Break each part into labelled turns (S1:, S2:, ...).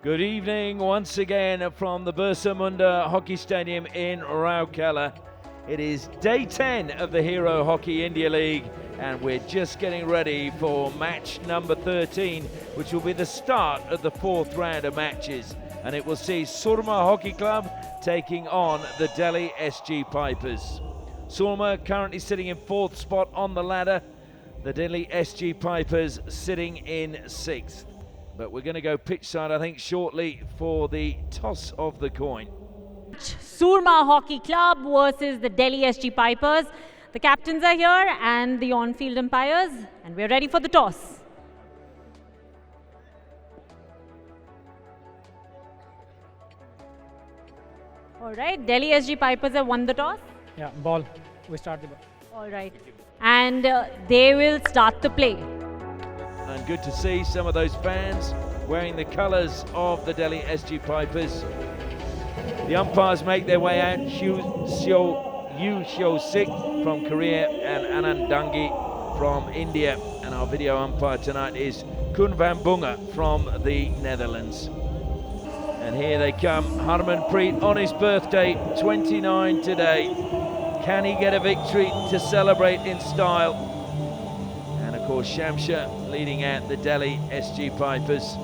S1: Good evening once again from the Birsa Munda Hockey Stadium in Rourkela. It is day 10 of the Hero Hockey India League, and we're just getting ready for match number 13, which will be the start of the fourth round of matches. And it will see Surma Hockey Club taking on the Delhi SG Pipers. Surma currently sitting in fourth spot on the ladder. The Delhi SG Pipers sitting in sixth. But we're going to go pitch side, I think, shortly for the toss of the coin.
S2: Surma Hockey Club versus the Delhi SG Pipers. The captains are here and the on-field umpires, and we're ready for the toss. All right, Delhi SG Pipers have won the toss.
S3: Yeah, ball. We start the ball.
S2: All right, and they will start the play.
S1: And good to see some of those fans wearing the colours of the Delhi SG Pipers. The umpires make their way out. Yu Xiao-sik from Korea and Anand Dangi from India. And our video umpire tonight is Kun van Bunga from the Netherlands. And here they come. Harmanpreet on his birthday, 29 today. Can he get a victory to celebrate in style? And of course, Shamsha leading out the Delhi SG Pipers.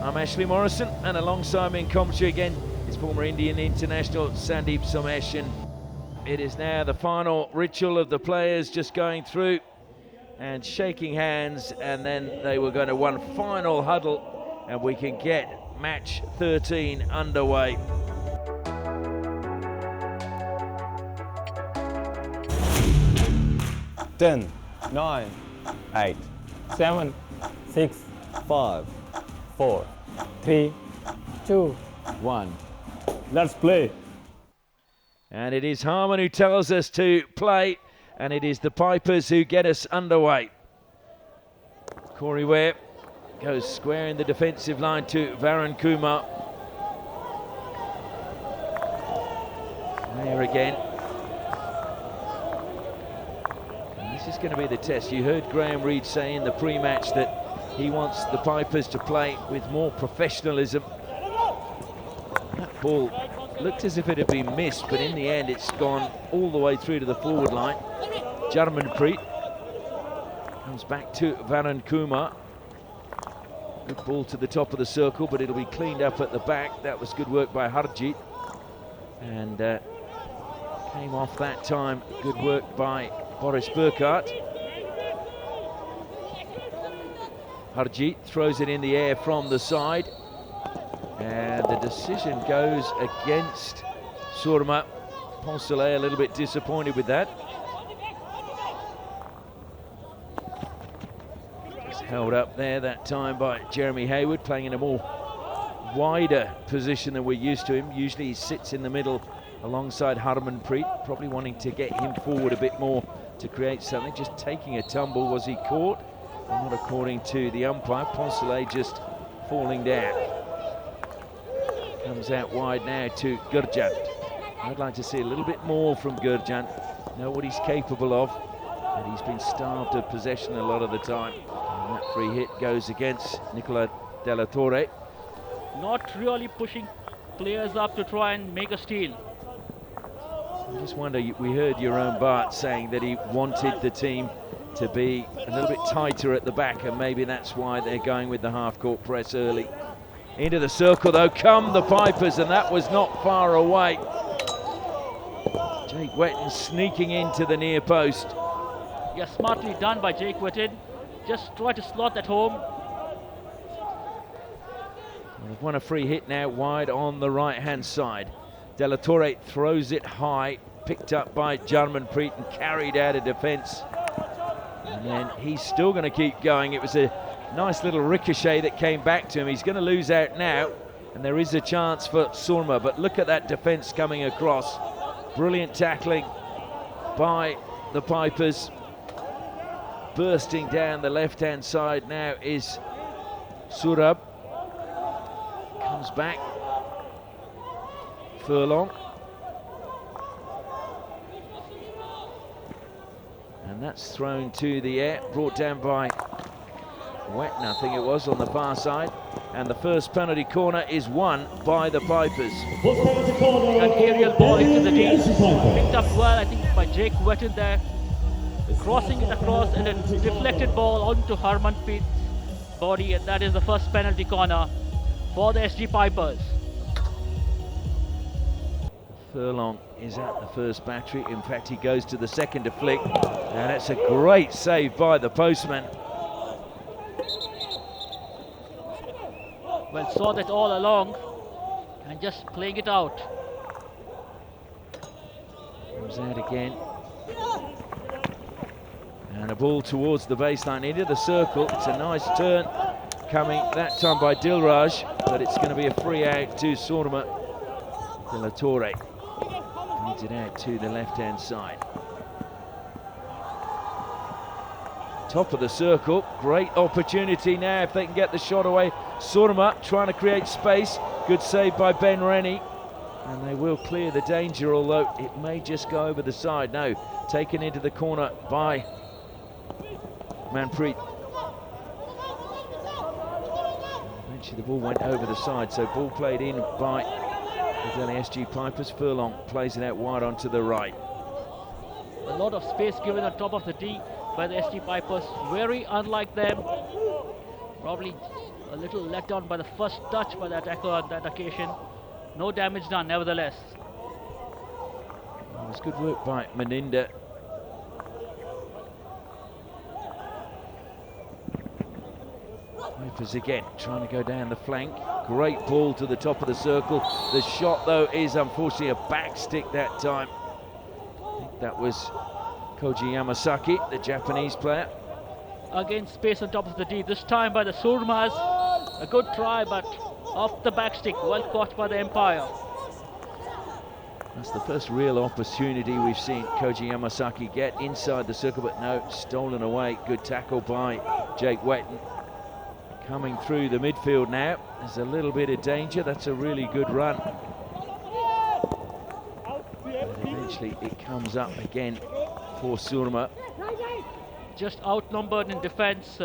S1: I'm Ashley Morrison, and alongside me in commentary again is former Indian international Sandeep Somesh. And it is now the final ritual of the players just going through and shaking hands, and then they were going to one final huddle, and we can get match 13 underway.
S4: Ten, 9, 8,
S3: 7, 6,
S4: 5,
S3: 4, 3, 2,
S4: 1. Let's play.
S1: And it is Harman who tells us to play, and it is the Pipers who get us underway. Corey Ware goes square in the defensive line to Varun Kumar. There again. And this is going to be the test. You heard Graham Reid say in the pre-match that he wants the Pipers to play with more professionalism. That ball looked as if it had been missed, but in the end it's gone all the way through to the forward line. Harmanpreet comes back to Varun Kumar. Good ball to the top of the circle, but it'll be cleaned up at the back. That was good work by Harjit. And came off that time. Good work by Boris Burkhardt. Harjit throws it in the air from the side. And the decision goes against Surma. Poncelet a little bit disappointed with that. It's held up there that time by Jeremy Hayward, playing in a more wider position than we're used to him. Usually he sits in the middle alongside Harmanpreet, probably wanting to get him forward a bit more to create something. Just taking a tumble. Was he caught? Well, not according to the umpire. Poncelet just falling down. Comes out wide now to Gurjant. I'd like to see a little bit more from Gurjant. Know what he's capable of, and he's been starved of possession a lot of the time. And that free hit goes against Nicola Della Torre.
S5: Not really pushing players up to try and make a steal.
S1: I just wonder, we heard Jeroen Bart saying that he wanted the team to be a little bit tighter at the back, and maybe that's why they're going with the half-court press early. Into the circle though come the Pipers, and that was not far away. Jake Wetton sneaking into the near post.
S5: Yeah, smartly done by Jake Wetton. Just try to slot that home.
S1: They've won a free hit now wide on the right-hand side. Della Torre throws it high, picked up by Harmanpreet and carried out of defence. And then he's still going to keep going. It was a nice little ricochet that came back to him. He's going to lose out now, and there is a chance for Surma, but look at that defence coming across. Brilliant tackling by the Pipers. Bursting down the left-hand side now is Surab. Comes back. Furlong. And that's thrown to the air, brought down by Wetton, I think it was, on the far side. and the first penalty corner is won by the Pipers.
S5: An aerial ball into the D. Picked up well, I think, by Jake Wetton there. Crossing it across and a deflected ball onto Harmanpreet's body, and that is the first penalty corner for the SG Pipers.
S1: Furlong is at the first battery. In fact, he goes to the second to flick, and it's a great save by the postman.
S5: Well, saw that all along and just playing it out.
S1: Comes out again. And a ball towards the baseline into the circle. It's a nice turn coming that time by Dilraj, but it's going to be a free out to Surma. De La Torre feeds it out to the left-hand side. Top of the circle, great opportunity now if they can get the shot away. Surma trying to create space. Good save by Ben Rennie. And they will clear the danger, although it may just go over the side. No, taken into the corner by Manpreet. Eventually the ball went over the side, so ball played in by the Delhi SG Pipers. Furlong plays it out wide onto the right.
S5: A lot of space given on top of the D by the SG Pipers. Very unlike them. Probably a little let down by the first touch by the attacker on that occasion. No damage done, nevertheless.
S1: It was good work by Meninda. Pipers again trying to go down the flank. Great ball to the top of the circle. The shot, though, is unfortunately a back stick that time. I think that was Koji Yamasaki, the Japanese player.
S5: Again, space on top of the D. This time by the Surmas. A good try, but off the back stick. Well caught by the Empire.
S1: That's the first real opportunity we've seen Koji Yamasaki get inside the circle, but no, stolen away. Good tackle by Jake Wetton. Coming through the midfield now. There's a little bit of danger. That's a really good run. And eventually it comes up again for Surma.
S5: Just outnumbered in defense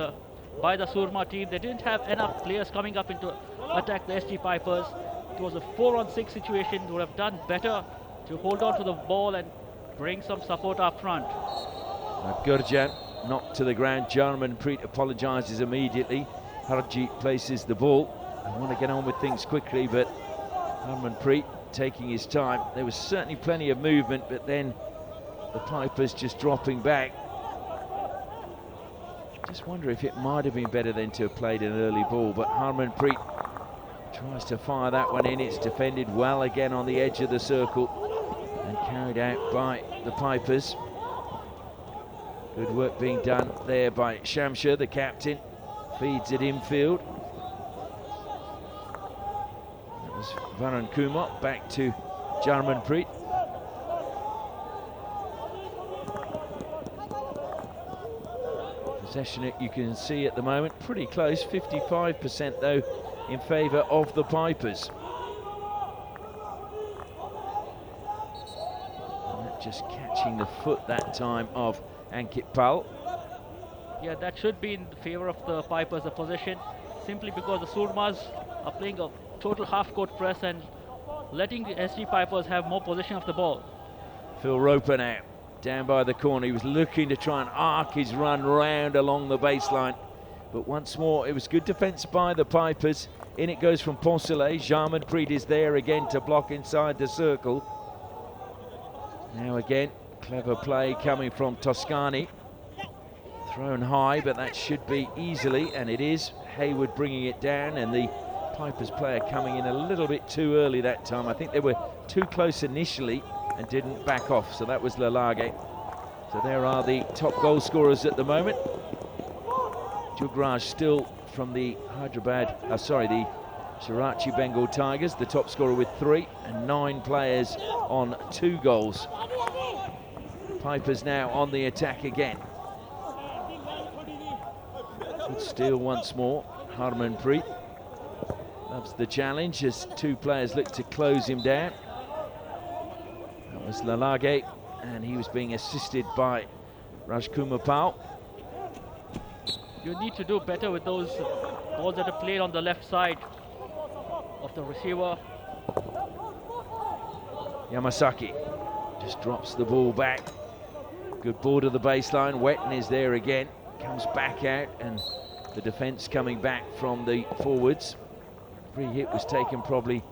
S5: by the Surma team. They didn't have enough players coming up into attack the SG Pipers. It was a 4-on-6 situation. They would have done better to hold on to the ball and bring some support up front.
S1: Gurjan knocked to the ground. Harmanpreet apologises immediately. Harji places the ball. I want to get on with things quickly, but Harmanpreet taking his time. There was certainly plenty of movement, but then the Pipers just dropping back. Just wonder if it might have been better than to have played an early ball, but Harmanpreet tries to fire that one in. It's defended well again on the edge of the circle and carried out by the Pipers. Good work being done there by Shamsher, the captain. Feeds it infield. That was Varun Kumar, back to Harmanpreet. Possession, you can see at the moment, pretty close, 55% though, in favour of the Pipers. And that just catching the foot that time of Ankit Pal.
S5: Yeah, that should be in favour of the Pipers, the possession, simply because the Surmas are playing a total half-court press and letting the SG Pipers have more possession of the ball.
S1: Phil Roper now, down by the corner. He was looking to try and arc his run round along the baseline. But once more, it was good defence by the Pipers. In it goes from Poncelet. Harmanpreet is there again to block inside the circle. Now again, clever play coming from Toscani. Thrown high, but that should be easily, and it is. Hayward bringing it down, and the Pipers player coming in a little bit too early that time. I think they were too close initially and didn't back off, so that was Lalage. So there are the top goal scorers at the moment. Jugraj still from the the Shirachi Bengal Tigers, the top scorer with 3, and 9 players on 2 goals. Pipers now on the attack again. Good steal once more. Harmanpreet loves the challenge as 2 players look to close him down. That was Lalage, and he was being assisted by Rajkumar Pal.
S5: You need to do better with those balls that are played on the left side of the receiver.
S1: Yamasaki just drops the ball back. Good ball to the baseline. Wetton is there again. Comes back out, and the defence coming back from the forwards. Free hit was taken probably,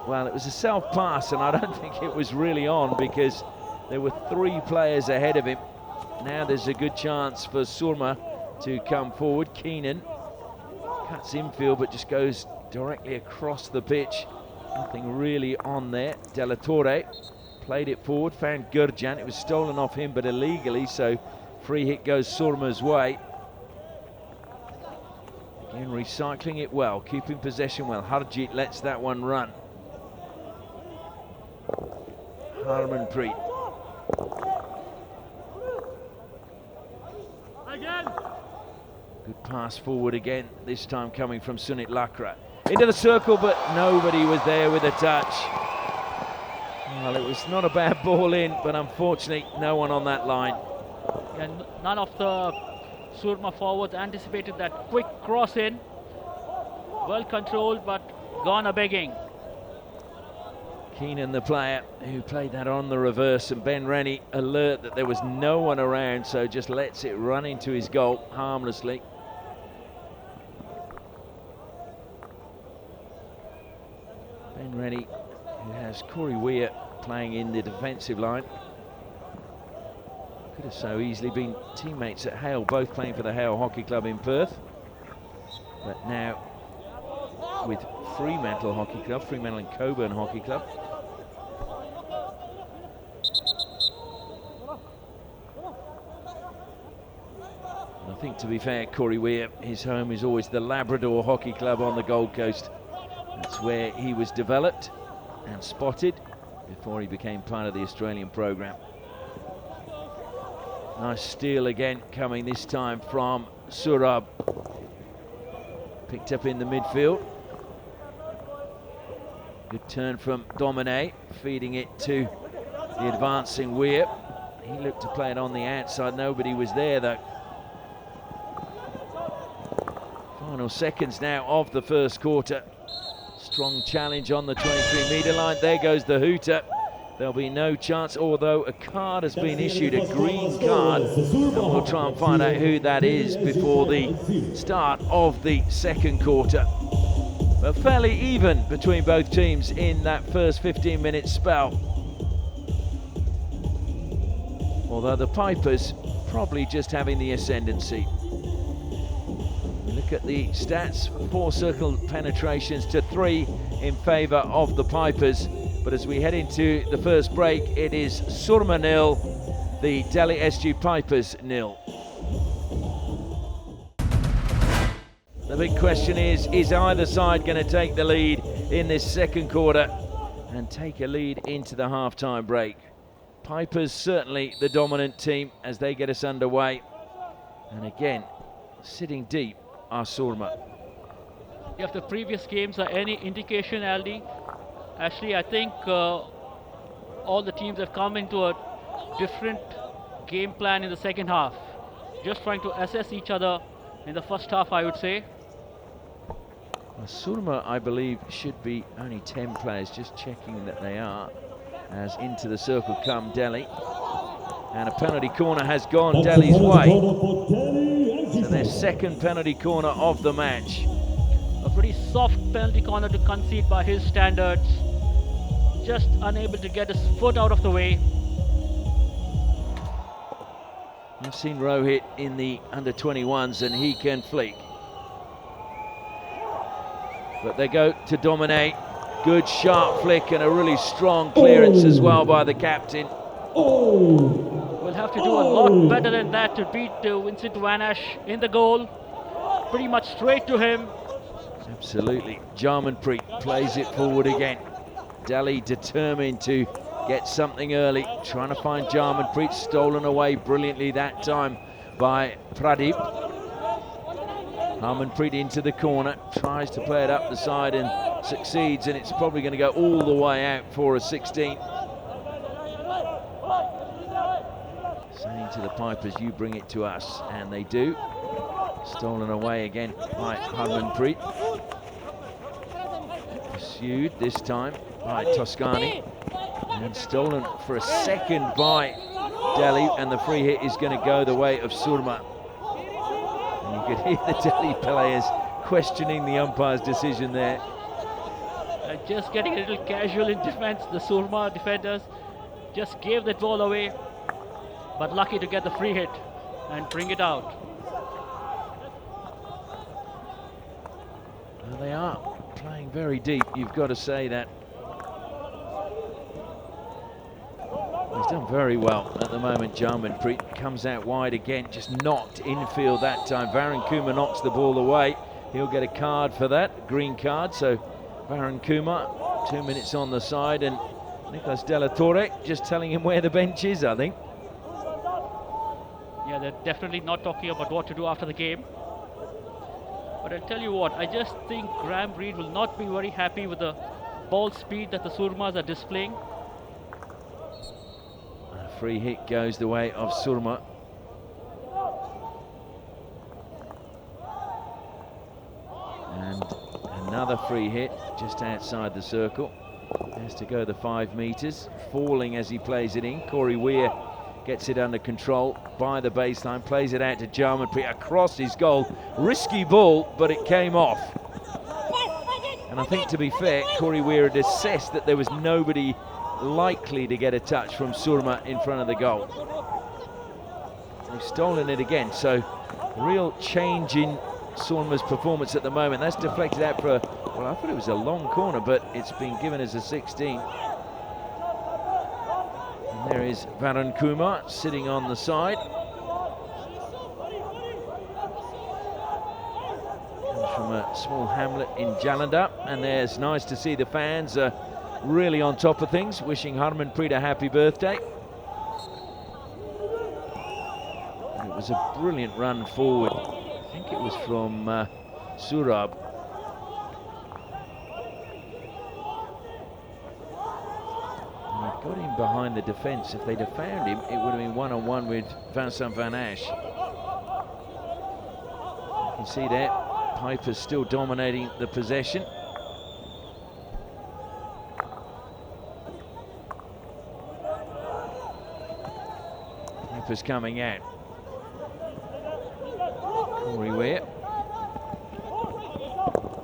S1: well, it was a self-pass, and I don't think it was really on because there were 3 players ahead of him. Now there's a good chance for Surma to come forward. Keenan cuts infield but just goes directly across the pitch. Nothing really on there. De La Torre played it forward, found Gurjan. It was stolen off him but illegally, so free hit goes Surma's way. Again, recycling it well, keeping possession well. Harjit lets that one run. Harmanpreet. Good pass forward again, this time coming from Sunit Lakra. Into the circle, but nobody was there with a touch. Well, it was not a bad ball in, but unfortunately, no one on that line.
S5: And none of the Surma forwards anticipated that quick cross in. Well controlled, but gone a begging.
S1: Keenan, the player who played that on the reverse, and Ben Rennie alert that there was no one around, so just lets it run into his goal harmlessly. Ben Rennie, who has Corey Weir playing in the defensive line. Could have so easily been teammates at Hale, both playing for the Hale Hockey Club in Perth. But now with Fremantle Hockey Club, Fremantle and Coburn Hockey Club. And I think, to be fair, Corey Weir, his home is always the Labrador Hockey Club on the Gold Coast. That's where he was developed and spotted before he became part of the Australian program. Nice steal again, coming this time from Surab. Picked up in the midfield. Good turn from Domine, feeding it to the advancing Weir. He looked to play it on the outside, nobody was there though. Final seconds now of the first quarter. Strong challenge on the 23-metre line. There goes the hooter. There'll be no chance, although a card has been issued, a green card, and we'll try and find out who that is before the start of the second quarter. But fairly even between both teams in that first 15-minute spell. Although the Pipers probably just having the ascendancy. Look at the stats, 4 circle penetrations to 3 in favour of the Pipers. But as we head into the first break, it is Surma 0, the Delhi SG Pipers 0. The big question is either side going to take the lead in this second quarter and take a lead into the half-time break? Pipers certainly the dominant team as they get us underway. And again, sitting deep are Surma.
S5: If the previous games are any indication, Aldi, actually I think all the teams have come into a different game plan in the second half. Just trying to assess each other in the first half, I would say.
S1: Well, Surma, I believe, should be only 10 players, just checking that they are, as into the circle come Delhi. And a penalty corner has gone Delhi's way. So their second penalty corner of the match.
S5: A pretty soft penalty corner to concede by his standards. Just unable to get his foot out of the way.
S1: I've seen Rohit in the under-21s and he can flick. But they go to dominate. Good sharp flick and a really strong clearance as well by the captain.
S5: Will have to do a lot better than that to beat Vincent Vanash in the goal. Pretty much straight to him.
S1: Absolutely. Jarmanpreet plays it forward again. Delhi determined to get something early, trying to find Jarmanpreet, stolen away brilliantly that time by Pradeep. Harmanpreet into the corner, tries to play it up the side and succeeds, and it's probably going to go all the way out for a 16. Saying to the Pipers, you bring it to us, and they do. Stolen away again by Harmanpreet. Pursued this time by Toscani. And stolen for a second by Delhi, and the free hit is going to go the way of Surma. And you could hear the Delhi players questioning the umpire's decision there.
S5: Just getting a little casual in defense. The Surma defenders just gave that ball away, but lucky to get the free hit and bring it out.
S1: Well, they are playing very deep, you've got to say that. He's done very well at the moment. Jarmanpreet comes out wide again, just knocked infield that time. Varun Kumar knocks the ball away. He'll get a card for that, green card. So Varun Kumar, 2 minutes on the side, and Nicolas Della Torre just telling him where the bench is, I think.
S5: Yeah, they're definitely not talking about what to do after the game. But I'll tell you what, I just think Graham Reid will not be very happy with the ball speed that the Surmas are displaying.
S1: A free hit goes the way of Surma. And another free hit just outside the circle. Has to go the 5 meters, falling as he plays it in. Corey Weir gets it under control by the baseline, plays it out to Jarmanpreet across his goal. Risky ball, but it came off. And I think, to be fair, Corey Weir had assessed that there was nobody likely to get a touch from Surma in front of the goal. They've stolen it again, so real change in Surma's performance at the moment. That's deflected out for, well, I thought it was a long corner, but it's been given as a 16. And there is Varun Kumar sitting on the side. Comes from a small hamlet in Jalandhar, and there's nice to see the fans really on top of things, wishing Harmanpreet a happy birthday. And it was a brilliant run forward. I think it was from Surab. Got him behind the defence. If they'd have found him, it would have been one-on-one with Vincent Van Asch. You can see there, Piper's still dominating the possession. Piper's coming out. Corey Weir.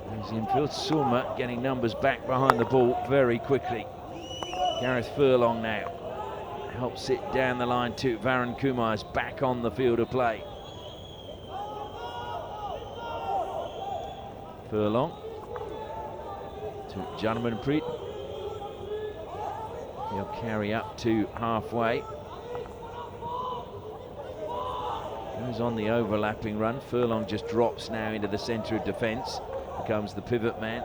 S1: There's the infield. Surma getting numbers back behind the ball very quickly. Gareth Furlong now helps it down the line to Varun Kumar's back on the field of play. Furlong to Jarmanpreet. He'll carry up to halfway. Goes on the overlapping run. Furlong just drops now into the centre of defence. Becomes the pivot man.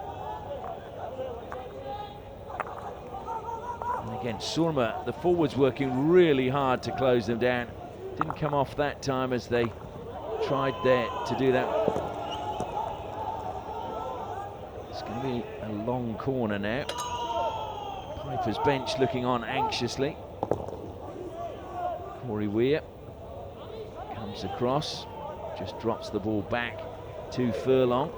S1: Again, Surma, the forwards working really hard to close them down. Didn't come off that time as they tried there to do that. It's going to be a long corner now. Piper's bench looking on anxiously. Corey Weir comes across, just drops the ball back to Furlong.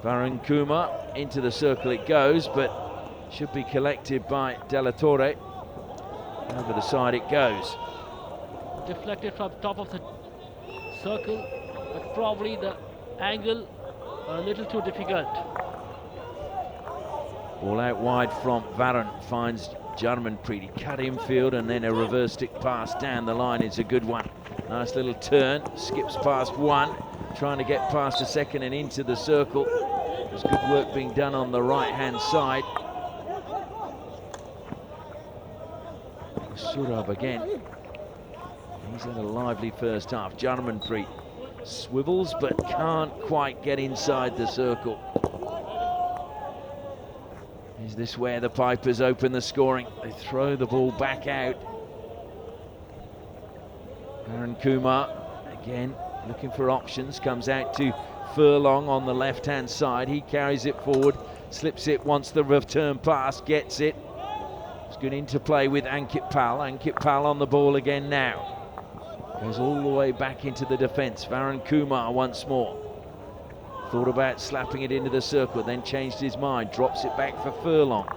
S1: Varun Kumar, into the circle it goes, but should be collected by Della Torre. Over the side it goes.
S5: Deflected from top of the circle, but probably the angle a little too difficult.
S1: Ball out wide from Varun, finds Jarmanpreet. He cut infield and then a reverse stick pass down the line. It's a good one. Nice little turn, skips past one, trying to get past a second and into the circle. There's good work being done on the right-hand side. Surab again. He's had a lively first half. Jarmanpreet swivels but can't quite get inside the circle. Is this where the Pipers open the scoring? They throw the ball back out. Varun Kumar again looking for options, comes out to Furlong on the left-hand side. He carries it forward, slips it, wants the return pass, gets it. It's good interplay with Ankit Pal. Ankit Pal on the ball again now. Goes all the way back into the defence. Varun Kumar once more. Thought about slapping it into the circle, then changed his mind. Drops it back for Furlong.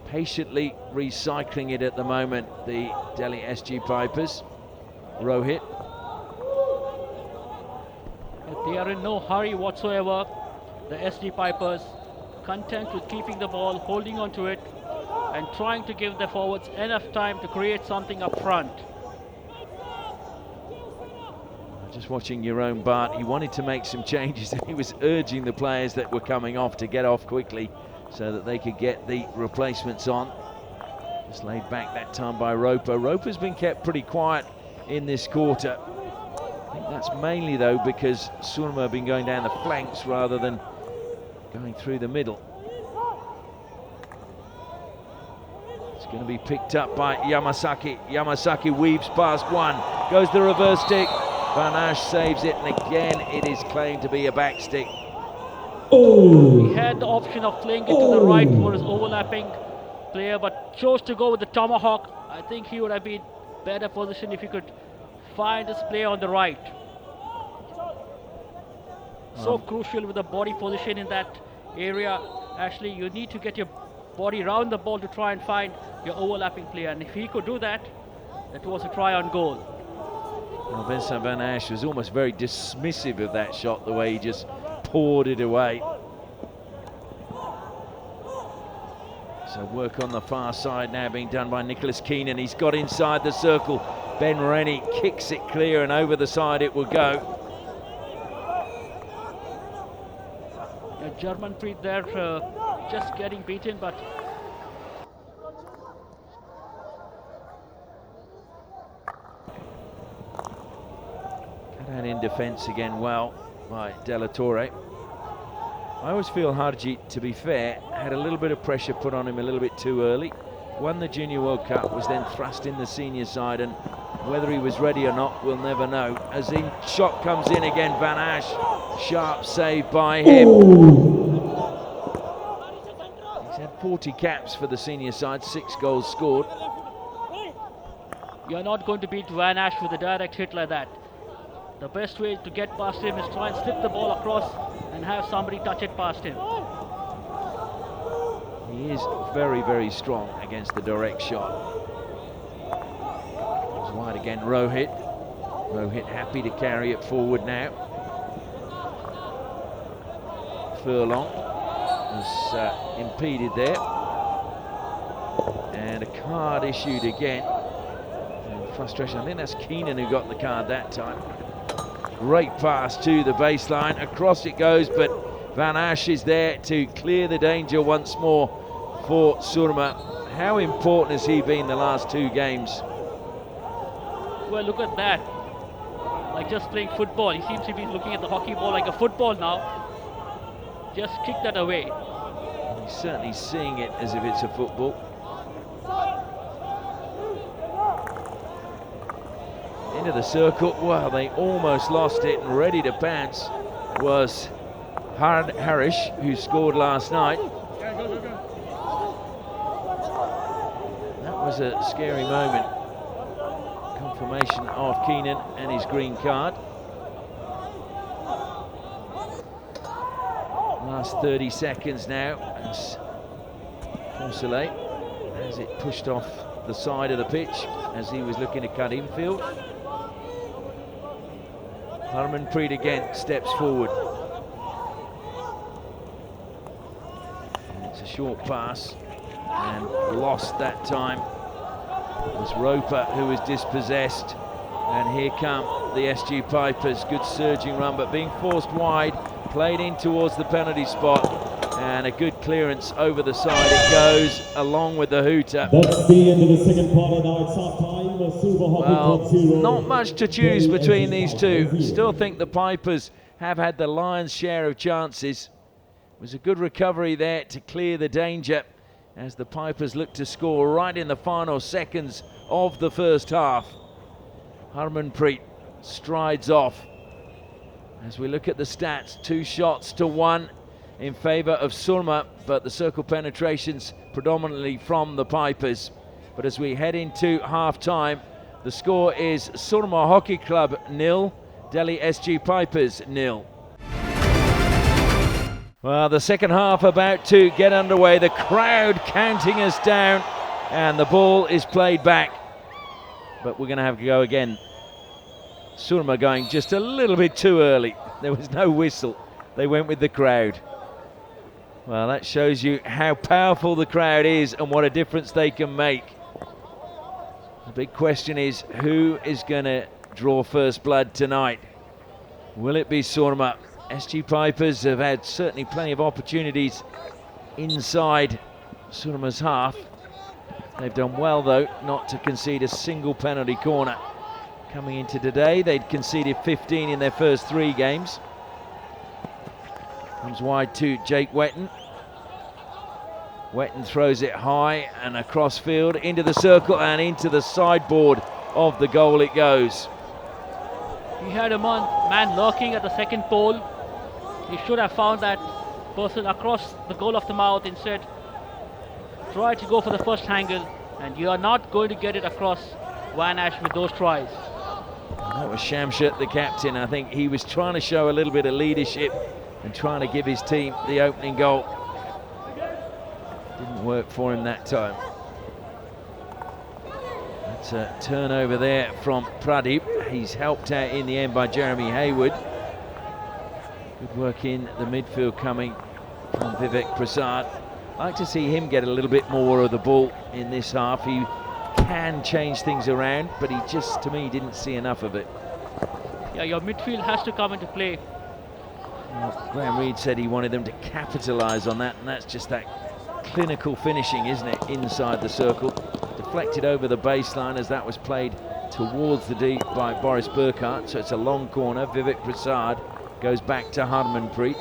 S1: Patiently recycling it at the moment, the Delhi SG Pipers. Rohit.
S5: They are in no hurry whatsoever. The SG Pipers content with keeping the ball, holding on to it, and trying to give the forwards enough time to create something up front.
S1: Just watching Jerome Bart, he wanted to make some changes. He was urging the players that were coming off to get off quickly so that they could get the replacements on. Just laid back that time by Roper. Roper's been kept pretty quiet in this quarter. I think that's mainly though because Surma have been going down the flanks rather than going through the middle. It's going to be picked up by Yamasaki. Yamasaki weaves past one, goes the reverse stick. Van Asch saves it, and again it is claimed to be a back stick.
S5: He had the option of playing it to the right for his overlapping player, but chose to go with the tomahawk. I think he would have been better positioned if he could find his player on the right. So crucial with the body position in that area. Actually, you need to get your body around the ball to try and find your overlapping player, and if he could do that, it was a try on goal.
S1: Well, Vincent Van Asch was almost very dismissive of that shot, the way he just poured it away. So work on the far side now being done by Nicholas Keenan. He's got inside the circle. Ben Rennie kicks it clear and over the side it will go.
S5: German Preet there just getting beaten, but
S1: and in defence again well by Della Torre. I always feel Harjeet, to be fair, had a little bit of pressure put on him a little bit too early. Won the Junior World Cup, was then thrust in the senior side, and whether he was ready or not, we'll never know. As the shot comes in again, Van Asch, sharp save by him. He's had 40 caps for the senior side, 6 goals scored.
S5: you're not going to beat Van Asch with a direct hit like that. The best way to get past him is try and slip the ball across and have somebody touch it past him.
S1: He is very, very strong against the direct shot. It's wide again, Rohit. Rohit happy to carry it forward now. Furlong was impeded there. And a card issued again. And frustration, I think that's Keenan who got the card that time. Great pass to the baseline, across it goes, but Van Asch is there to clear the danger once more for Surma. How important has he been the last 2 games?
S5: Well, look at that. Like just playing football. He seems to be looking at the hockey ball like a football now. Just kick that away.
S1: He's certainly seeing it as if it's a football. Into the circle. Well, they almost lost it, and ready to pounce was Harish, who scored last night. That was a scary moment. Confirmation of Keenan and his green card. Last 30 seconds now as Poncelet has it pushed off the side of the pitch as he was looking to cut infield. Harmanpreet again steps forward. And it's a short pass and lost that time. It was Roper who was dispossessed, and here come the SG Pipers. Good surging run, but being forced wide, played in towards the penalty spot, and a good clearance over the side it goes, along with the hooter.
S6: That's the end of the second quarter. Now it's half time.
S1: Well, not much to choose between these two. Still think the Pipers have had the lion's share of chances. It was a good recovery there to clear the danger as the Pipers look to score right in the final seconds of the first half. Harmanpreet strides off. As we look at the stats, 2 shots to 1 in favour of Surma, but the circle penetrations predominantly from the Pipers. But as we head into half-time, The score is Surma Hockey Club 0, Delhi SG Pipers 0. Well, the second half about to get underway. The crowd counting us down, and the ball is played back. But we're going to have to go again. Surma going just a little bit too early. There was no whistle. They went with the crowd. Well, that shows you how powerful the crowd is and what a difference they can make. The big question is, who is going to draw first blood tonight? Will it be Surma? SG Pipers have had certainly plenty of opportunities inside Surma's half. They've done well, though, not to concede a single penalty corner. Coming into today, they'd conceded 15 in their first 3 games. Comes wide to Jake Wetton. Wetton throws it high and across field, into the circle and into the sideboard of the goal it goes.
S5: He had a man lurking at the second pole. He should have found that person across the goal of the mouth. Instead, try to go for the first angle, and you are not going to get it across Van Ash with those tries.
S1: That was Shamshat, the captain. I think he was trying to show a little bit of leadership and trying to give his team the opening goal. Didn't work for him that time. That's a turnover there from Pradeep. He's helped out in the end by Jeremy Hayward. Good work in the midfield coming from Vivek Prasad. I'd like to see him get a little bit more of the ball in this half. He can change things around, but he just, to me, didn't see enough of it.
S5: Yeah, your midfield has to come into play.
S1: Well, Graham Reid said he wanted them to capitalise on that, and that's just that clinical finishing, isn't it, inside the circle. Deflected over the baseline as that was played towards the deep by Boris Burkhardt, so it's a long corner. Vivek Prasad goes back to Harmanpreet.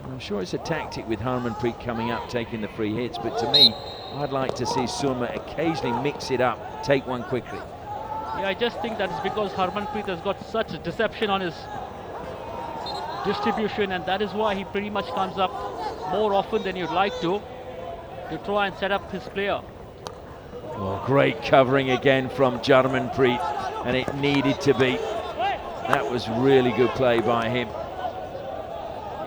S1: I'm sure it's a tactic with Harmanpreet coming up, taking the free hits, but to me, I'd like to see Surma occasionally mix it up, take one quickly.
S5: Yeah, I just think that is because Harmanpreet has got such a deception on his distribution, and that is why he pretty much comes up more often than you'd like to try and set up his player.
S1: Well, great covering again from Jarmanpreet, and it needed to be. That was really good play by him.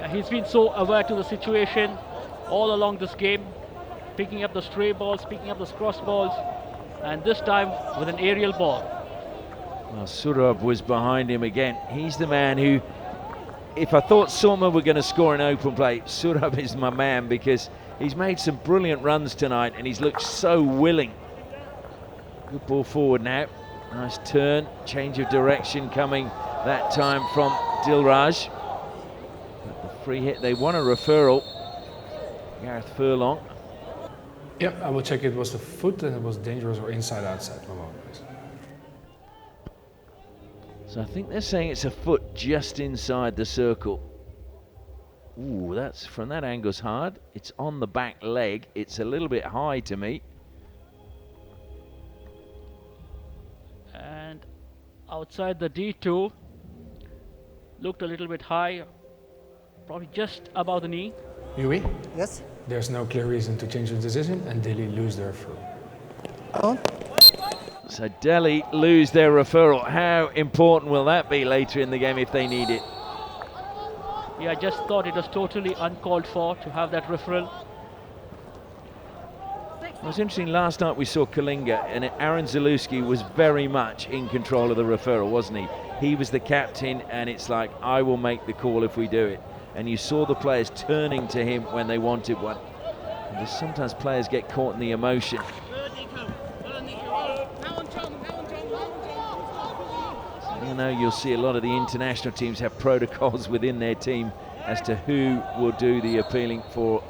S5: Yeah, he's been so aware to the situation all along this game, picking up the stray balls, picking up the cross balls, and this time with an aerial ball.
S1: Well, Surab was behind him again. He's the man who, if I thought Surma were going to score an open play, Surab is my man, because he's made some brilliant runs tonight and he's looked so willing. Good ball forward now. Nice turn, change of direction coming that time from Dilraj. But the free hit, they want a referral. Gareth Furlong.
S7: Yep, I will check it was the foot and it was dangerous or inside outside. No more, please.
S1: So I think they're saying it's a foot just inside the circle. Ooh, that's, from that angle's hard. It's on the back leg. It's a little bit high to me.
S5: And outside the D2, looked a little bit high, probably just above the knee.
S7: Yui?
S8: Yes.
S7: There's no clear reason to change the decision, and Delhi lose their throw.
S8: On.
S1: So Delhi lose their referral. How important will that be later in the game if they need it?
S5: Yeah, I just thought it was totally uncalled for to have that referral.
S1: It was interesting, last night we saw Kalinga, and Aaron Zalewski was very much in control of the referral, wasn't he? He was the captain, and it's like, I will make the call if we do it. And you saw the players turning to him when they wanted one. And just sometimes players get caught in the emotion. So, you know, you'll see a lot of the international teams have protocols within their team as to who will do the appealing for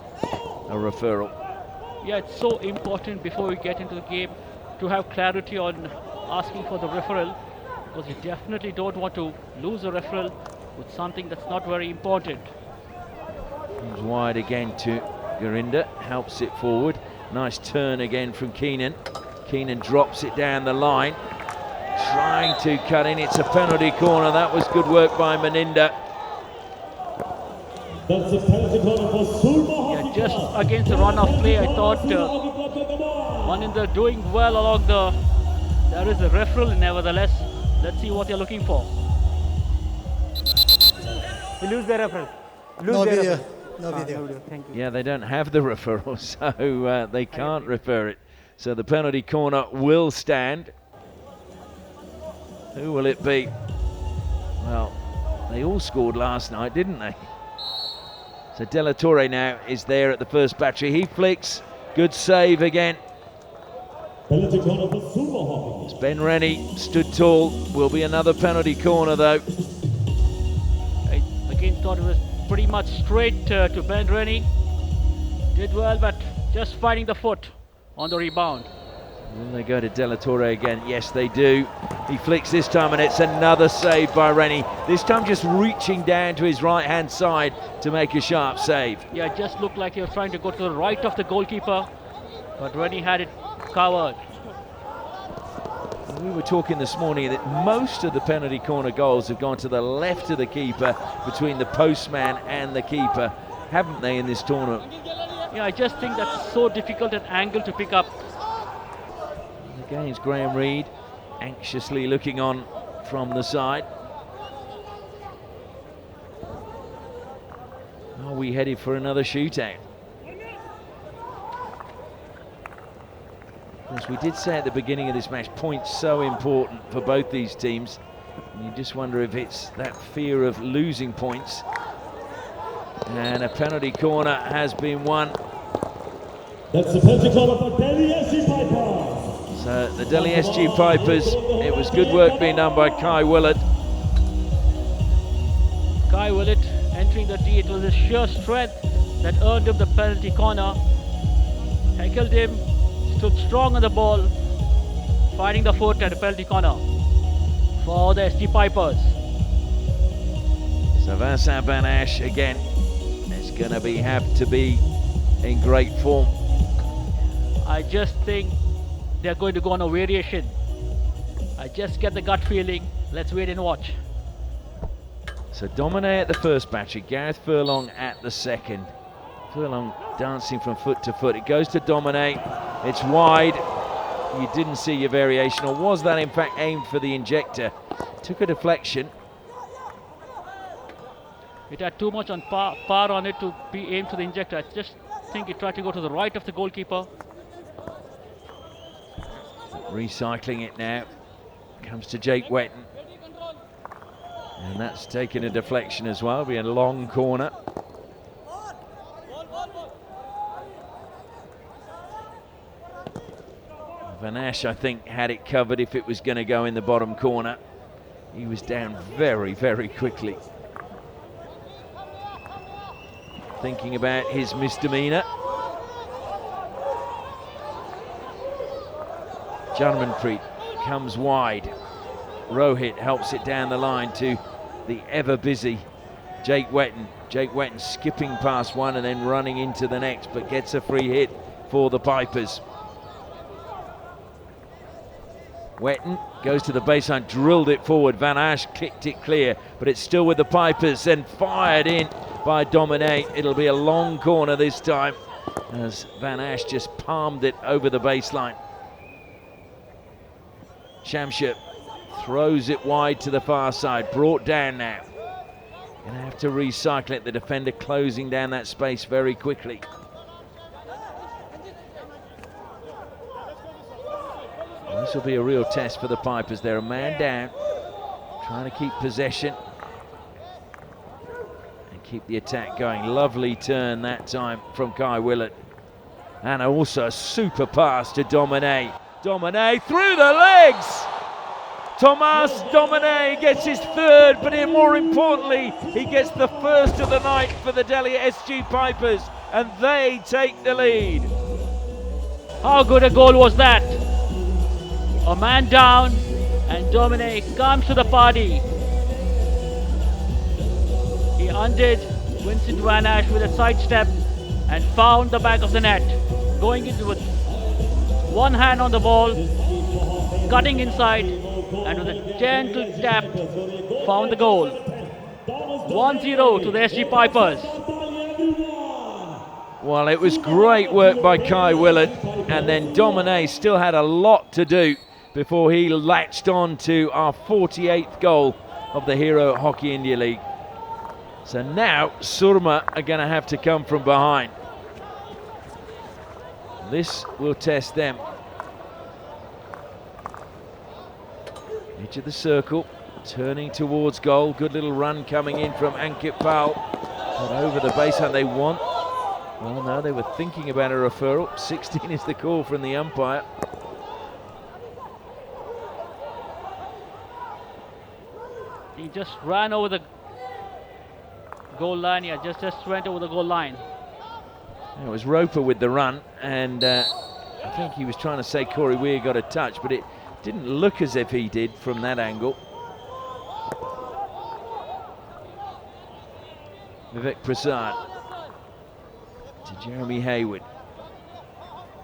S1: a referral.
S5: Yeah, it's so important before we get into the game to have clarity on asking for the referral, because you definitely don't want to lose a referral with something that's not very important.
S1: Comes wide again to Gurinder, helps it forward. Nice turn again from Keenan. Keenan drops it down the line, trying to cut in. It's a penalty corner. That was good work by Maninder.
S6: That's a penalty corner for Surma.
S5: Yeah, just against the run of play, I thought Maninder doing well along the. There is a referral, nevertheless. Let's see what they're looking for.
S3: We lose the referral.
S8: No video. No video.
S3: Thank you.
S1: Yeah, they don't have the referral, so they can't refer it. So the penalty corner will stand. Who will it be? Well, they all scored last night, didn't they? So De La Torre now is there at the first battery. He flicks. Good save again.
S6: Penalty corner for Sumo Hockey.
S1: As Ben Rennie stood tall. Will be another penalty corner though.
S5: I again thought it was pretty much straight to Ben Rennie. Did well, but just finding the foot on the rebound.
S1: Will they go to De La Torre again? Yes, they do. He flicks this time, and it's another save by Rennie. This time just reaching down to his right-hand side to make a sharp save.
S5: Yeah, it just looked like he was trying to go to the right of the goalkeeper, but Rennie had it covered.
S1: We were talking this morning that most of the penalty corner goals have gone to the left of the keeper, between the postman and the keeper, haven't they, in this tournament?
S5: Yeah, I just think that's so difficult an angle to pick up.
S1: Again, Graham Reid anxiously looking on from the side. Are we headed for another shootout? As we did say at the beginning of this match, points so important for both these teams. And you just wonder if it's that fear of losing points. And a penalty corner has been won.
S6: That's the penalty corner for Delhi SG Pipers.
S1: So the Delhi SG Pipers, it was good work being done by Kai Willett.
S5: Kai Willett entering the tee, it was his sheer strength that earned him the penalty corner. Heckled him, stood strong on the ball, finding the foot at the penalty corner for the SG Pipers.
S1: So Vincent Van Asch again is going to have to be in great form.
S5: I just think they're going to go on a variation. I just get the gut feeling. Let's wait and watch.
S1: So Domine at the first battery, Gareth Furlong at the second. Furlong dancing from foot to foot. It goes to Domine. It's wide. You didn't see your variation, or was that in fact aimed for the injector? Took a deflection.
S5: It had too much on par on it to be aimed for the injector. I just think it tried to go to the right of the goalkeeper.
S1: Recycling it now. Comes to Jake Wetton. And that's taken a deflection as well. Be a long corner. Van Asch, I think, had it covered if it was going to go in the bottom corner. He was down very, very quickly. Thinking about his misdemeanor. Janmanpreet comes wide. Rohit helps it down the line to the ever busy Jake Wetton. Jake Wetton skipping past one and then running into the next, but gets a free hit for the Pipers. Wetton goes to the baseline, drilled it forward. Van Asch kicked it clear, but it's still with the Pipers and fired in by Domine. It'll be a long corner this time as Van Asch just palmed it over the baseline. Shamsher throws it wide to the far side, brought down now. Gonna have to recycle it, the defender closing down that space very quickly. Well, this will be a real test for the Pipers. They're a man down, trying to keep possession and keep the attack going. Lovely turn that time from Kai Willett. And also a super pass to Domine. Domine through the legs! Thomas Domine gets his third, but more importantly, he gets the first of the night for the Delhi SG Pipers, and they take the lead.
S5: How good a goal was that? A man down, and Domine comes to the party. He undid Vincent Van Asch with a sidestep and found the back of the net. Going into with one hand on the ball, cutting inside, and with a gentle tap, found the goal. 1-0 to the SG Pipers.
S1: Well, it was great work by Kai Willard, and then Domine still had a lot to do before he latched on to our 48th goal of the Hero Hockey India League. So now Surma are going to have to come from behind. This will test them. Edge of the circle, turning towards goal. Good little run coming in from Ankit Pal. But over the baseline they want. Well, no, they were thinking about a referral. 16 is the call from the umpire.
S5: He just ran over the goal line. Yeah, just went over the goal line.
S1: It was Roper with the run, and I think he was trying to say Corey Weir got a touch, but it didn't look as if he did from that angle. Vivek Prasad to Jeremy Hayward.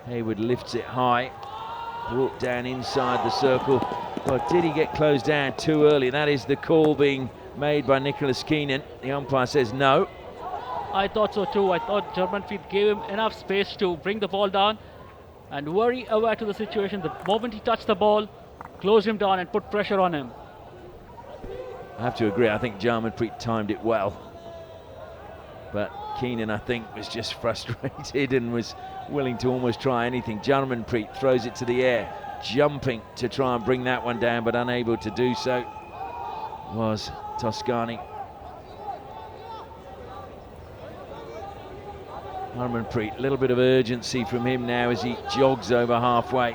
S1: Hayward lifts it high, brought down inside the circle. But did he get closed down too early? That is the call being made by Nicholas Keenan. The umpire says no.
S5: I thought so too. I thought Jarmanpreet gave him enough space to bring the ball down and very aware to the situation. The moment he touched the ball, closed him down and put pressure on him.
S1: I have to agree, I think Jarmanpreet timed it well. But Keenan, I think, was just frustrated and was willing to almost try anything. Jarmanpreet throws it to the air, jumping to try and bring that one down, but unable to do so was Toscani. Harmanpreet, a little bit of urgency from him now as he jogs over halfway.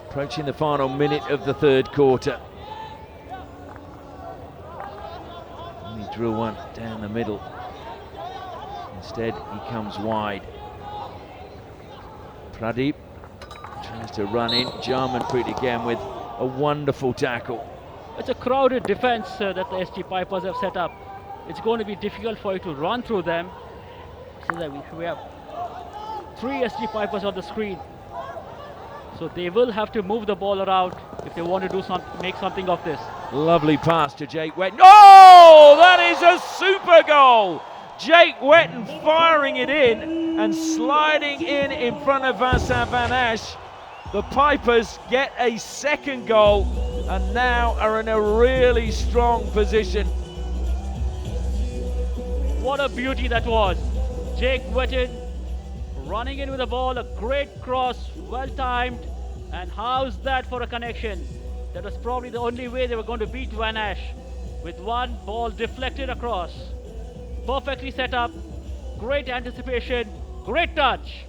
S1: Approaching the final minute of the third quarter. And he drew one down the middle. Instead, he comes wide. Pradeep tries to run in. Jarmanpreet again with a wonderful tackle.
S5: It's a crowded defense that the SG Pipers have set up. It's going to be difficult for you to run through them. So that we have 3 SG Pipers on the screen. So they will have to move the ball around if they want to do make something of this.
S1: Lovely pass to Jake Wetton. Oh, that is a super goal! Jake Wetton firing it in and sliding in front of Vincent Van Asch. The Pipers get a second goal and now are in a really strong position.
S5: What a beauty that was. Jake Wetton running in with the ball, a great cross, well timed, and how's that for a connection? That was probably the only way they were going to beat Van Asch, with one ball deflected across. Perfectly set up, great anticipation, great touch.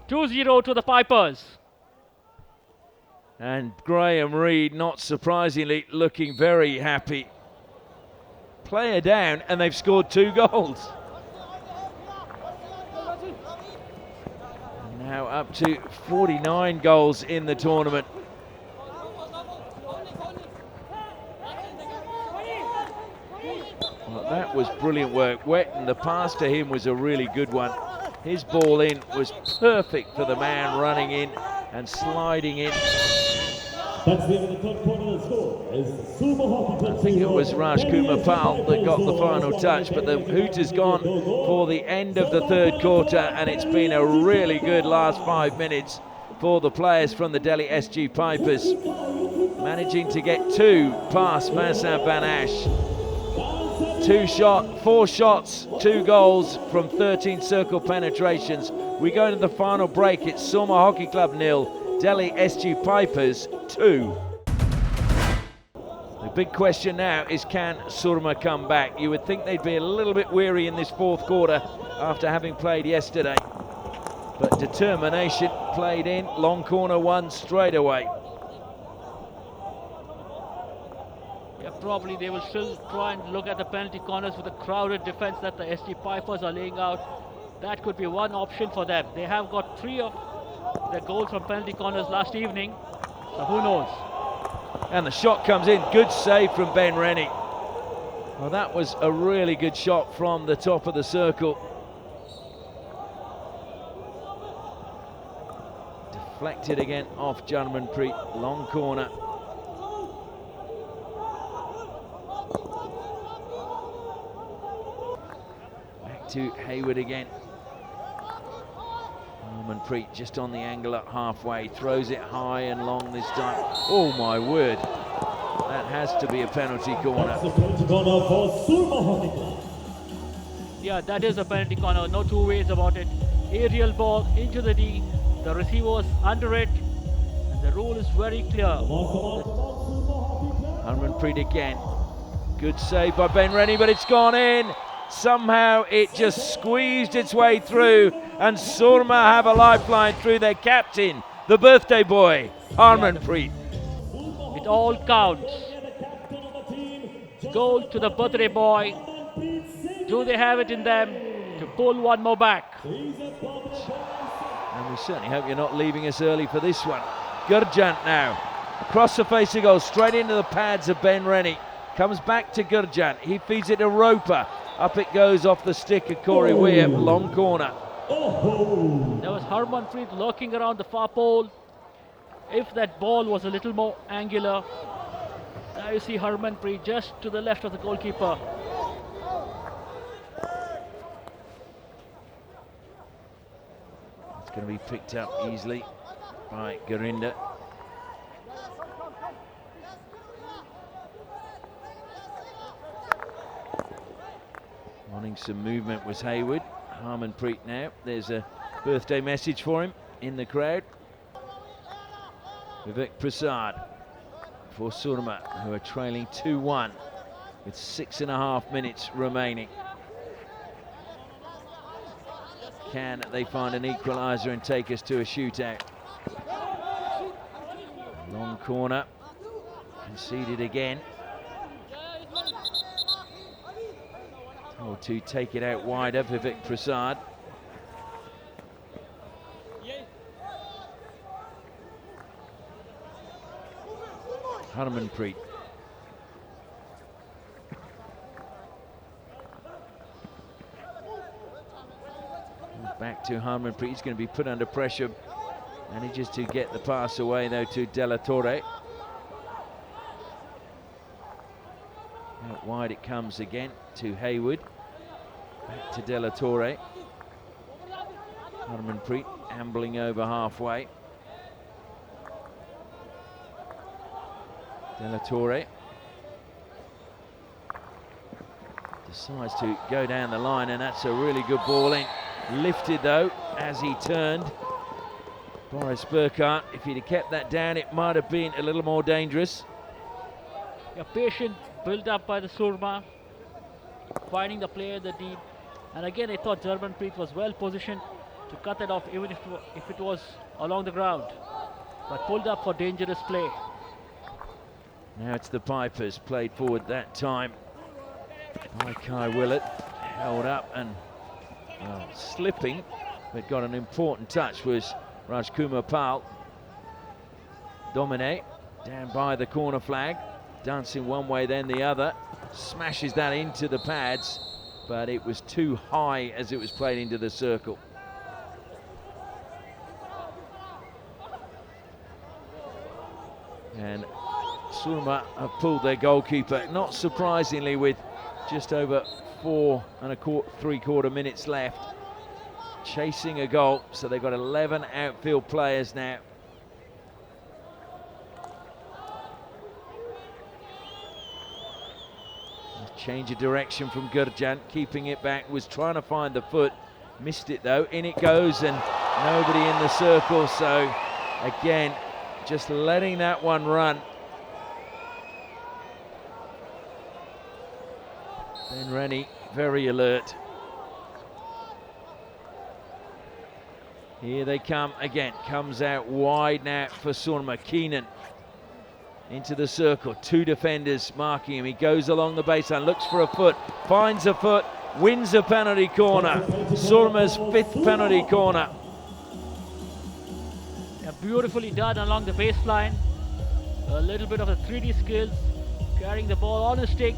S5: 2-0 to the Pipers.
S1: And Graham Reid, not surprisingly, looking very happy. Player down and they've scored 2 goals. Now up to 49 goals in the tournament. Well, that was brilliant work. Wetton, the pass to him was a really good one. His ball in was perfect for the man running in and sliding in.
S6: That's the end of the third quarter. The score is Sumo Hockey Club.
S1: I think it was Raj Kumar Pal that got the final touch, but the hoot has gone for the end of the third quarter, and it's been a really good last 5 minutes for the players from the Delhi SG Pipers, managing to get 2 past Vincent Van Asch. 4 shots, 2 goals from 13 circle penetrations. We go into the final break. It's Surma Hockey Club 0, Delhi SG Pipers 2. The big question now is, can Surma come back? You would think they'd be a little bit weary in this fourth quarter after having played yesterday. But determination played in, long corner one straight away.
S5: Yeah, probably they will still try and look at the penalty corners with the crowded defense that the SG Pipers are laying out. That could be one option for them. They have got 3 of their goals from penalty corners last evening, so who knows?
S1: And the shot comes in, good save from Ben Rennie. Well, that was a really good shot from the top of the circle. Deflected again off Jarmanpreet, long corner. Back to Hayward again. Harmanpreet just on the angle at halfway, throws it high and long this time. Oh my word, that has to be a penalty corner.
S6: That's the penalty corner for Surma Hockey Club.
S5: Yeah, that is a penalty corner, no two ways about it. Aerial ball into the D, the receiver was under it, and the rule is very clear.
S1: Harmanpreet again. Good save by Ben Rennie, but it's gone in. Somehow it just squeezed its way through, and Surma have a lifeline through their captain, the birthday boy, Harmanpreet.
S5: It all counts. Goal to the birthday boy. Do they have it in them to pull one more back?
S1: And we certainly hope you're not leaving us early for this one. Gurjant now, across the face of goal, straight into the pads of Ben Rennie. Comes back to Gurjant, he feeds it to Roper. Up it goes off the stick of Corey Weir, long corner.
S5: There was Harmanpreet lurking around the far pole. If that ball was a little more angular, now you see Harmanpreet just to the left of the goalkeeper.
S1: It's going to be picked up easily by Gurinder. Wanting some movement was Hayward. Harmanpreet now. There's a birthday message for him in the crowd. Vivek Prasad for Surma, who are trailing 2-1 with 6.5 minutes remaining. Can they find an equaliser and take us to a shootout? Long corner, conceded again. Told to take it out wider, Vivek Prasad. Harmanpreet. Back to Harmanpreet, he's going to be put under pressure. Manages to get the pass away though to Della Torre. Out wide it comes again to Hayward. Back to Della Torre. Harmanpreet ambling over halfway. Della Torre decides to go down the line, and that's a really good ball in. Lifted though as he turned. Boris Burkhardt, if he'd have kept that down, it might have been a little more dangerous.
S5: A patient build up by the Surma, finding the player that deep. And again, I thought Harmanpreet was well positioned to cut it off, even if it was along the ground. But pulled up for dangerous play.
S1: Now it's the Pipers, played forward that time by Kai Willett. Held up and slipping, but got an important touch was Rajkumar Pal. Domine down by the corner flag, dancing one way then the other, smashes that into the pads, but it was too high as it was played into the circle. And Surma have pulled their goalkeeper, not surprisingly, with just over 4 3/4 minutes left, chasing a goal. So they've got 11 outfield players now. Change of direction from Gurjant, keeping it back, was trying to find the foot, missed it though, in it goes, and nobody in the circle. So again, just letting that one run. Ben Rennie very alert. Here they come again, comes out wide now for Surma. Keenan into the circle, 2 defenders marking him. He goes along the baseline, looks for a foot, finds a foot, wins a penalty corner. Surma's 5th penalty corner.
S5: Yeah, beautifully done along the baseline. A little bit of the 3D skills, carrying the ball on a stick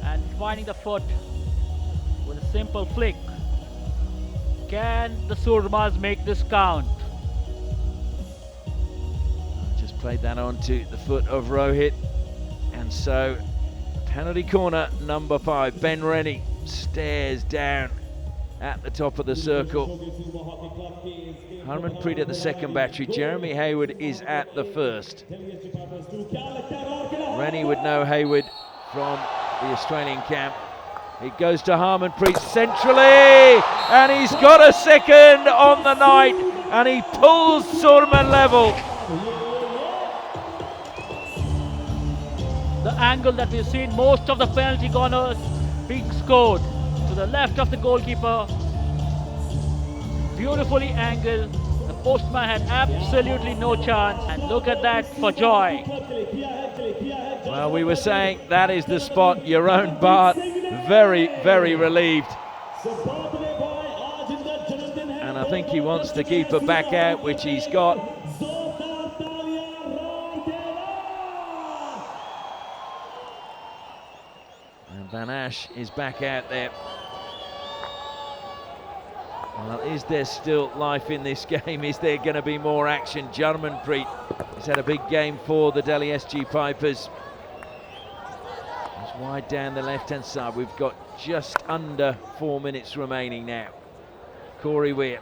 S5: and finding the foot with a simple flick. Can the Surmas make this count?
S1: Just played that onto the foot of Rohit, and so penalty corner number 5. Ben Rennie stares down at the top of the circle. Harmanpreet at the second battery. Jeremy Hayward is at the first. Rennie would know Hayward from the Australian camp. It goes to Harmanpreet centrally, and he's got a second on the night, and he pulls Surma level.
S5: The angle that we've seen most of the penalty corners being scored to the left of the goalkeeper, beautifully angled. The postman had absolutely no chance, and look at that for joy.
S1: Well, we were saying that is the spot. Jeroen Bart very, very relieved, and I think he wants the keeper back out, which he's got. And Van Asch is back out there. Well, is there still life in this game? Is there going to be more action? Harmanpreet has had a big game for the Delhi SG Pipers. It's wide down the left-hand side. We've got just under 4 minutes remaining now. Corey Weir.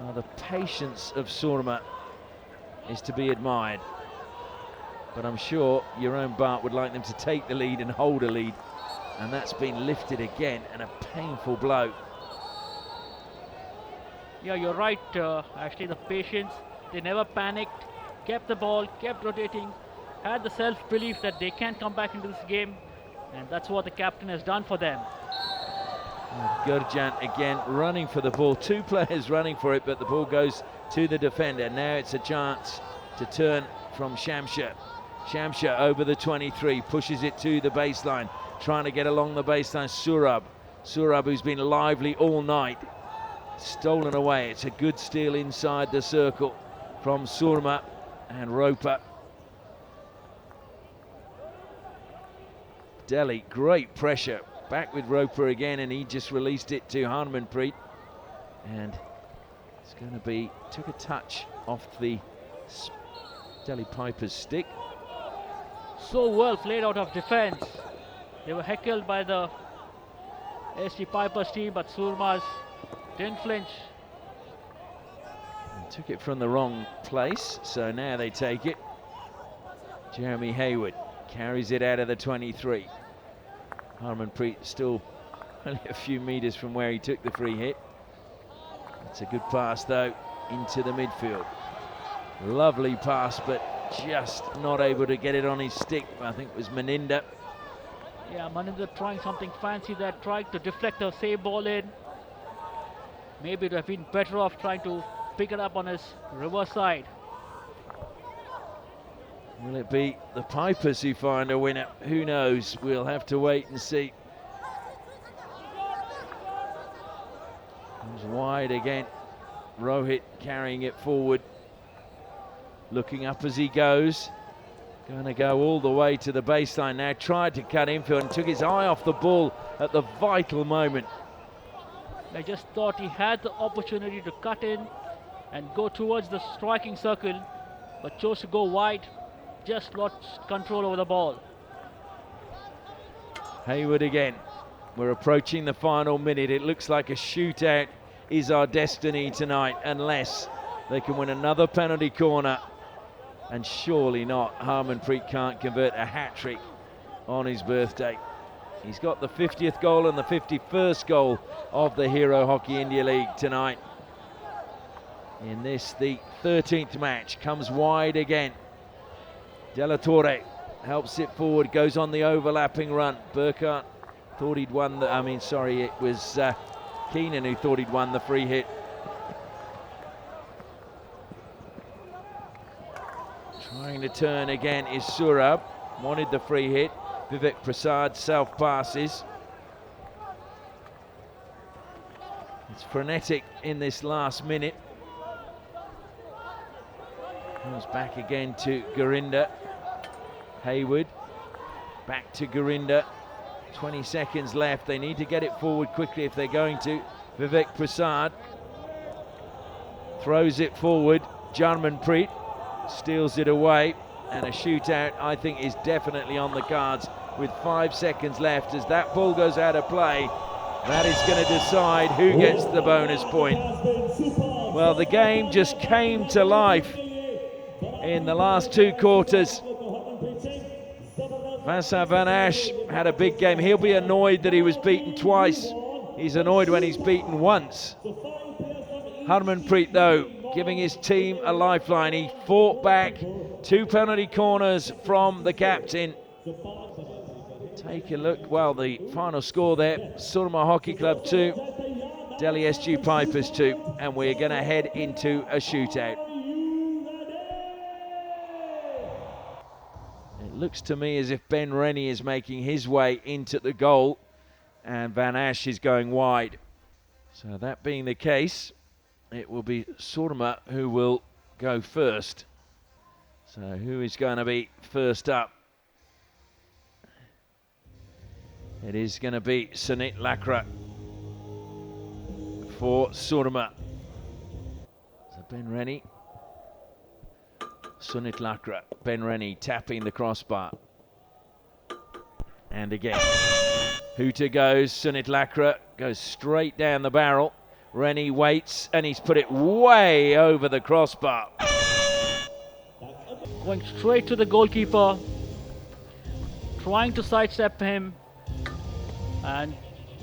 S1: Well, the patience of Surma is to be admired. But I'm sure Jeroen Bart would like them to take the lead and hold a lead. And that's been lifted again, and a painful blow.
S5: Yeah, you're right. Actually, the patience, they never panicked, kept the ball, kept rotating, had the self-belief that they can come back into this game, and that's what the captain has done for them.
S1: Gurjant again running for the ball. Two players running for it, but the ball goes to the defender. Now it's a chance to turn from Shamsha. Shamsha over the 23, pushes it to the baseline, trying to get along the baseline. Surab, who's been lively all night, stolen away. It's a good steal inside the circle from Surma and Roper. Delhi, great pressure. Back with Roper again, and he just released it to Harmanpreet. And it's going to be, took a touch off the Delhi Pipers' stick.
S5: So well played out of defense. They were heckled by the SG Pipers team, but Surma's didn't flinch.
S1: And took it from the wrong place, so now they take it. Jeremy Hayward carries it out of the 23. Harmanpreet still only a few metres from where he took the free hit. It's a good pass though into the midfield. Lovely pass, but just not able to get it on his stick. I think it was Maninda.
S5: Yeah, Maninda trying something fancy there, trying to deflect the same ball in. Maybe it would have been better off trying to pick it up on his reverse side.
S1: Will it be the Pipers who find a winner? Who knows? We'll have to wait and see. Comes wide again. Rohit carrying it forward. Looking up as he goes. Going to go all the way to the baseline now. Tried to cut infield and took his eye off the ball at the vital moment.
S5: I just thought he had the opportunity to cut in and go towards the striking circle, but chose to go wide. Just lost control over the ball.
S1: Hayward again. We're approaching the final minute. It looks like a shootout is our destiny tonight, unless they can win another penalty corner. And surely not. Harmanpreet can't convert a hat-trick on his birthday. He's got the 50th goal and the 51st goal of the Hero Hockey India League tonight. In this, the 13th match, comes wide again. De La Torre helps it forward, goes on the overlapping run. Burkhardt thought he'd won the, it was Keenan who thought he'd won the free hit. Trying to turn again is Surab. Wanted the free hit. Vivek Prasad self passes. It's frenetic in this last minute. Comes back again to Gurinder. Hayward back to Gurinder. 20 seconds left. They need to get it forward quickly if they're going to. Vivek Prasad throws it forward. Harmanpreet steals it away, and a shootout I think is definitely on the cards with 5 seconds left. As that ball goes out of play, that is going to decide who gets the bonus point. Well, the game just came to life in the last 2 quarters. Vincent Van Asch had a big game. He'll be annoyed that he was beaten twice. He's annoyed when he's beaten once. Harmanpreet, though, giving his team a lifeline. He fought back 2 penalty corners from the captain. Take a look. Well, the final score there, Surma Hockey Club 2, Delhi SG Pipers 2, and we're going to head into a shootout. It looks to me as if Ben Rennie is making his way into the goal and Van Asch is going wide. So that being the case, it will be Surma who will go first. So who is going to be first up? It is going to be Sunit Lakra for Surma. So Ben Rennie, Sunit Lakra, Ben Rennie tapping the crossbar. And again, Hooter goes, Sunit Lakra goes straight down the barrel. Rennie waits and he's put it way over the crossbar.
S5: Going straight to the goalkeeper, trying to sidestep him and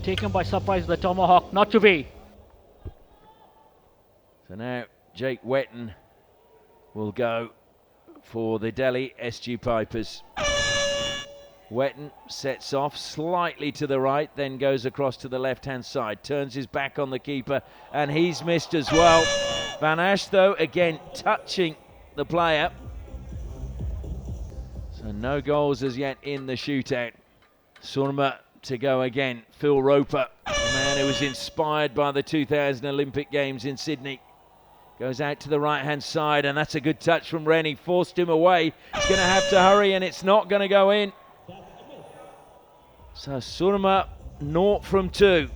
S5: take him by surprise with the tomahawk, not to be.
S1: So now Jake Wetton will go for the Delhi SG Pipers. Wetton sets off slightly to the right, then goes across to the left-hand side, turns his back on the keeper, and he's missed as well. Van Asch, though, again touching the player. So no goals as yet in the shootout. Surma to go again. Phil Roper, the man who was inspired by the 2000 Olympic Games in Sydney, goes out to the right-hand side, and that's a good touch from Rennie. Forced him away. He's going to have to hurry, and it's not going to go in. So Surma, 0 from 2.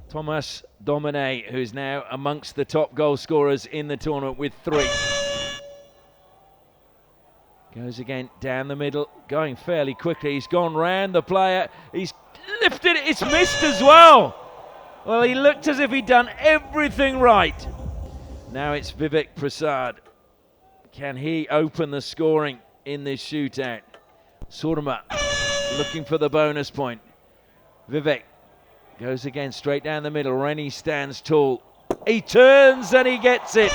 S1: Thomas Domine, who's now amongst the top goal scorers in the tournament with 3. Goes again down the middle, going fairly quickly. He's gone round the player. He's lifted it. It's missed as well. Well, he looked as if he'd done everything right. Now it's Vivek Prasad. Can he open the scoring in this shootout? Surma looking for the bonus point. Vivek goes again straight down the middle. Rennie stands tall. He turns and he gets it.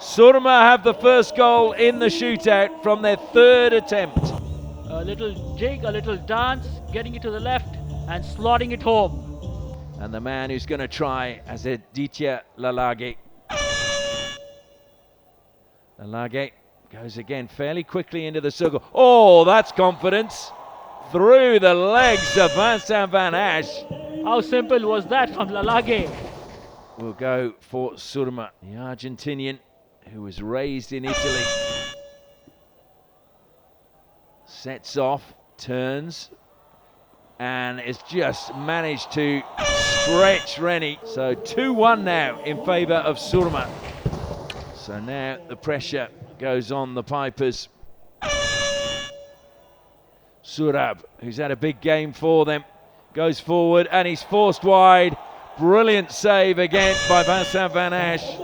S1: Surma have the first goal in the shootout from their 3rd attempt.
S5: A little jig, a little dance, getting it to the left and slotting it home.
S1: And the man who's going to try is Aditya Lalage. Lalage goes again fairly quickly into the circle. Oh, that's confidence. Through the legs of Vincent Van Asch.
S5: How simple was that from Lalage?
S1: Will go for Surma, the Argentinian who was raised in Italy. Sets off, turns, and has just managed to stretch Rennie. So 2-1 now in favour of Surma. So now the pressure goes on the Pipers. Surab, who's had a big game for them, goes forward and he's forced wide. Brilliant save again by Vincent Van Asch.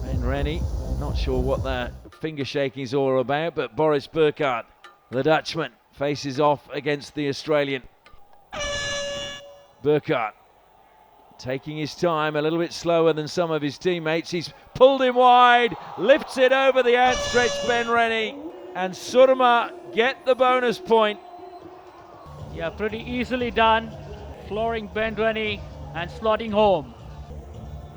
S1: Ben Rennie, not sure what the finger shaking is all about, but Boris Burkhardt, the Dutchman, faces off against the Australian. Burkhardt taking his time, a little bit slower than some of his teammates. He's pulled him wide, lifts it over the outstretched Ben Rennie, and Surma get the bonus point.
S5: Yeah, pretty easily done. Flooring Ben Rennie and slotting home.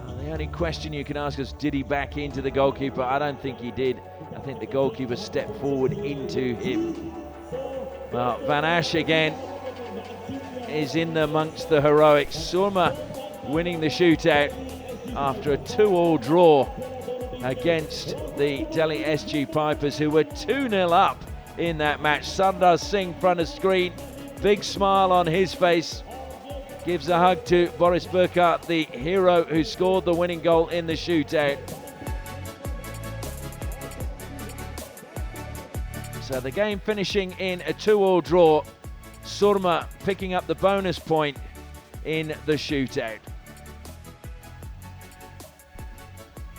S1: The only question you can ask is, did he back into the goalkeeper? I don't think he did. I think the goalkeeper stepped forward into him. Well, Van Asch again is in amongst the heroics. Surma winning the shootout after a 2-2 draw against the Delhi SG Pipers, who were 2-0 up in that match. Sundar Singh front of screen, big smile on his face, gives a hug to Boris Burkhardt, the hero who scored the winning goal in the shootout. So So the game finishing in a 2-all draw. Surma picking up the bonus point in the shootout.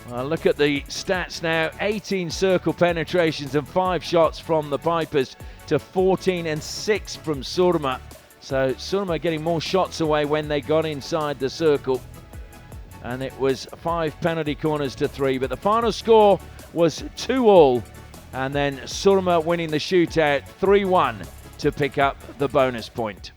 S1: Well, look at the stats now. 18 circle penetrations and 5 shots from the Pipers to 14 and 6 from Surma. So Surma getting more shots away when they got inside the circle. And it was 5 penalty corners to 3. But the final score was 2-all. And then Surma winning the shootout 3-1 to pick up the bonus point.